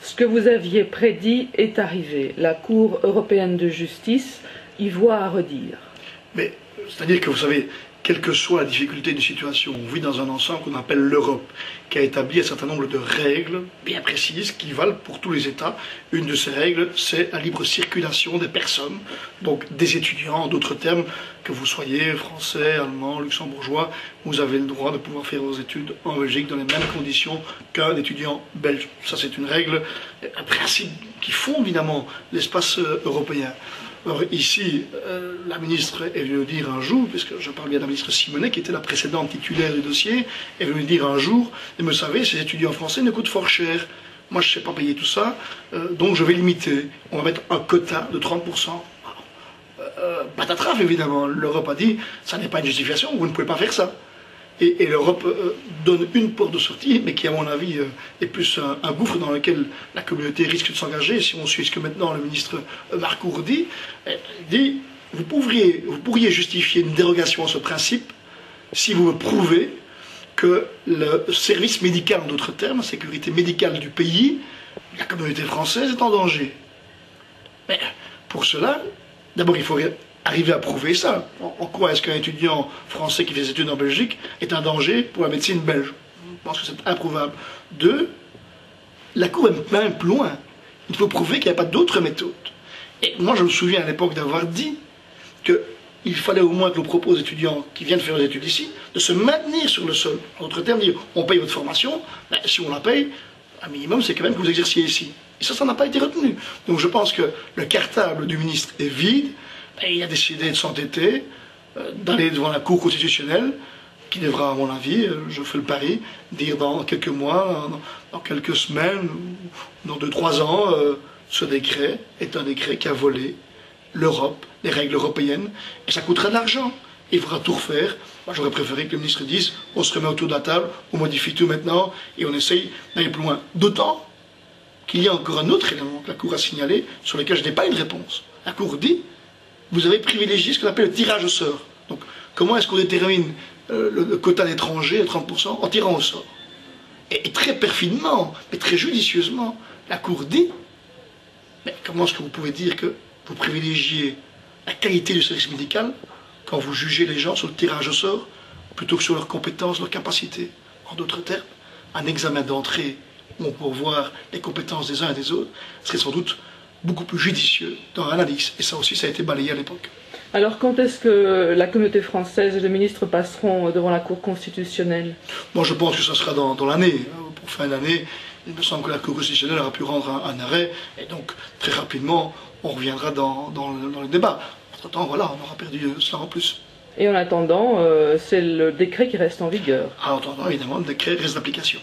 Ce que vous aviez prédit est arrivé. La Cour européenne de justice y voit à redire. Mais, c'est-à-dire que vous savez, quelle que soit la difficulté d'une situation, on vit dans un ensemble qu'on appelle l'Europe, qui a établi un certain nombre de règles bien précises qui valent pour tous les États. Une de ces règles, c'est la libre circulation des personnes, donc des étudiants, en d'autres termes, que vous soyez français, allemand, luxembourgeois, vous avez le droit de pouvoir faire vos études en Belgique dans les mêmes conditions qu'un étudiant belge. Ça, c'est une règle, un principe qui fonde évidemment l'espace européen. Alors ici, la ministre est venue nous dire un jour, puisque je parle bien de la ministre Simonet, qui était la précédente titulaire du dossier, est venue nous dire un jour, et vous savez, ces étudiants français ne coûtent fort cher. Moi, je ne sais pas payer tout ça, donc je vais limiter. On va mettre un quota de 30%. Patatraf, évidemment. L'Europe a dit, ça n'est pas une justification, vous ne pouvez pas faire ça. Et l'Europe donne une porte de sortie, mais qui, à mon avis, est plus un gouffre dans lequel la communauté risque de s'engager. Si on suit ce que maintenant le ministre Marcourt dit, il dit, vous pourriez justifier une dérogation à ce principe si vous me prouvez que le service médical, en d'autres termes, la sécurité médicale du pays, la communauté française est en danger. Mais pour cela, d'abord, il faut arriver à prouver ça. En quoi est-ce qu'un étudiant français qui fait des études en Belgique est un danger pour la médecine belge? Je pense que c'est improuvable. Deux, la Cour va même plus loin. Il faut prouver qu'il n'y a pas d'autre méthode. Et moi, je me souviens à l'époque d'avoir dit qu'il fallait au moins que l'on propose aux étudiants qui viennent faire des études ici de se maintenir sur le sol. En d'autres termes, dire on paye votre formation, ben, si on la paye, un minimum, c'est quand même que vous exerciez ici. Et ça n'a pas été retenu. Donc je pense que le cartable du ministre est vide. Et il a décidé de s'entêter, d'aller devant la Cour constitutionnelle, qui devra, à mon avis, je fais le pari, dire dans quelques mois, dans quelques semaines, dans 2-3 ans, ce décret est un décret qui a volé l'Europe, les règles européennes, et ça coûtera de l'argent. Il faudra tout refaire. Moi, j'aurais préféré que le ministre dise, on se remet autour de la table, on modifie tout maintenant, et on essaye d'aller plus loin. D'autant qu'il y a encore un autre élément que la Cour a signalé, sur lequel je n'ai pas une réponse. La Cour dit, vous avez privilégié ce qu'on appelle le tirage au sort. Donc, comment est-ce qu'on détermine le quota d'étrangers à 30% en tirant au sort? Et très perfidement, mais très judicieusement, la Cour dit, mais comment est-ce que vous pouvez dire que vous privilégiez la qualité du service médical quand vous jugez les gens sur le tirage au sort plutôt que sur leurs compétences, leurs capacités? En d'autres termes, un examen d'entrée où on peut voir les compétences des uns et des autres serait sans doute beaucoup plus judicieux dans l'analyse. Et ça aussi, ça a été balayé à l'époque. Alors, quand est-ce que la communauté française et les ministres passeront devant la Cour constitutionnelle? Moi, je pense que ça sera dans l'année. Pour fin d'année, il me semble que la Cour constitutionnelle aura pu rendre un arrêt. Et donc, très rapidement, on reviendra dans le débat. Entre-temps, voilà, on aura perdu cela en plus. Et en attendant, c'est le décret qui reste en vigueur. En attendant, évidemment, le décret reste d'application.